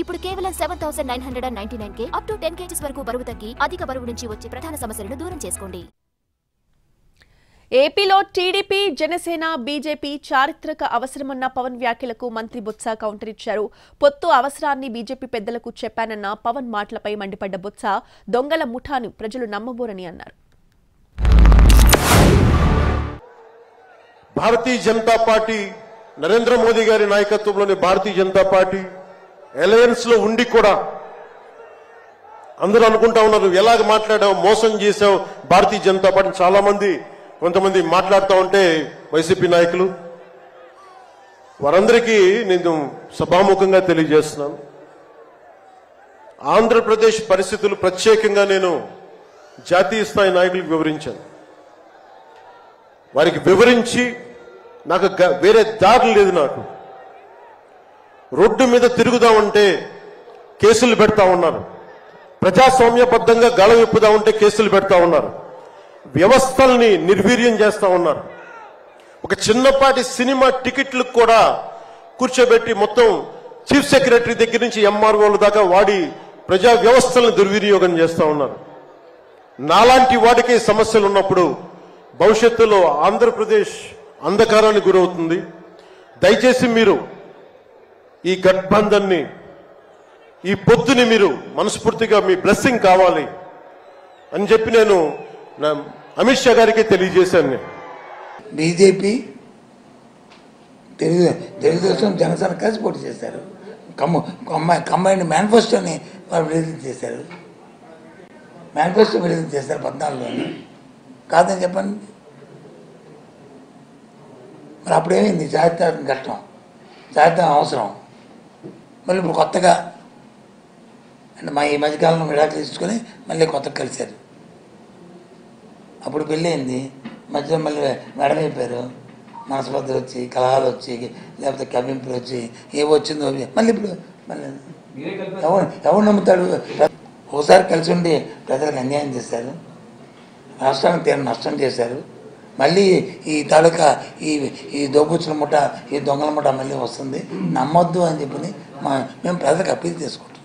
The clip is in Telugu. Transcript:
ఇప్పుడు కేవలం 7,999 అప్ టు 10 kgs వరకు బరువు తగ్గి అధిక బరువు నుంచి వచ్చే ప్రధాన సమస్యలను దూరం చేసుకోండి. ఏపీలో టీడీపీ, జనసేన, బీజేపీ చారిత్రక అవసరమన్న పవన్ వ్యాఖ్యలకు మంత్రి బొత్స కౌంటర్ ఇచ్చారు. పొత్తు అవసరాన్ని బీజేపీ పెద్దలకు చెప్పానన్న పవన్ మాటలపై మండిపడ్డ బొత్స దొంగల ముఠాను ప్రజలు నమ్మబోరని అన్నారు. భారతీయ జనతా పార్టీ, నరేంద్ర మోదీ గారి నాయకత్వంలోని భారతీయ జనతా పార్టీ అలయన్స్ లో ఉండి కూడా అందరూ అనుకుంటా ఉన్నారు, ఎలాగ మాట్లాడావు, మోసం చేశావు భారతీయ జనతా పార్టీ. చాలా మంది కొంతమంది మాట్లాడుతూ ఉంటే వైసీపీ నాయకులు, వారందరికీ నేను సభాముఖంగా తెలియజేస్తున్నాను, ఆంధ్రప్రదేశ్ పరిస్థితులు ప్రత్యేకంగా నేను జాతీయ స్థాయి నాయకులకు వివరించాను. వారికి వివరించి నాకు వేరే దారి లేదు. నాకు రోడ్డు మీద తిరుగుదామంటే కేసులు పెడతా ఉన్నారు, ప్రజాస్వామ్యబద్ధంగా గళం విప్పుదామంటే కేసులు పెడతా ఉన్నారు, వ్యవస్థల్ని నిర్వీర్యం చేస్తా ఉన్నారు. ఒక చిన్నపాటి సినిమా టికెట్లకు కూడా కూర్చోబెట్టి మొత్తం చీఫ్ సెక్రటరీ దగ్గర నుంచి ఎంఆర్ఓల దాకా వాడి ప్రజా వ్యవస్థలను దుర్వినియోగం చేస్తా ఉన్నారు. నాలాంటి వాడికి సమస్యలు ఉన్నప్పుడు భవిష్యత్తులో ఆంధ్రప్రదేశ్ అంధకారానికి గురవుతుంది. దయచేసి మీరు ఈ గఠబంధన్ని, ఈ పొత్తుని మీరు మనస్ఫూర్తిగా మీ బ్లెస్సింగ్ కావాలి అని చెప్పి నేను అమిత్ షా గారికి తెలియజేశాను. బీజేపీ, తెలుగుదేశం, జనసేన కలిసి పోటీ చేశారు. కంబైన్డ్ మేనిఫెస్టోని వాళ్ళు విడుదల చేశారు. మేనిఫెస్టో విడుదల చేశారు 14లోనే. కాదని చెప్పండి. మరి అప్పుడేమైంది? చారిత్రాత్మక ఘట్టం, చారిత్రక అవసరం. మళ్ళీ ఇప్పుడు కొత్తగా అంటే ఈ మధ్యకాలంలో విడాకులు తీసుకొని మళ్ళీ కొత్తగా కలిశారు. అప్పుడు పెళ్ళయింది, మధ్యలో మళ్ళీ మెడమైపోయారు, మనస్పర్ధలు వచ్చి, కలహాలు వచ్చి, లేకపోతే కవ్వింపులు వచ్చి, ఏవో వచ్చిందో మళ్ళీ ఇప్పుడు మళ్ళీ ఎవరు నమ్ముతాడు? ఒకసారి కలిసి ఉండి ప్రజలకు అన్యాయం చేశారు, రాష్ట్రానికి తీవ్ర నష్టం చేశారు. మళ్ళీ ఈ తాలూకా ఈ దోపుచ్చిన ముఠ, ఈ దొంగల ముఠ మళ్ళీ వస్తుంది. నమ్మొద్దు అని చెప్పి మేము ప్రజలకు అప్పీల్ చేసుకుంటాం.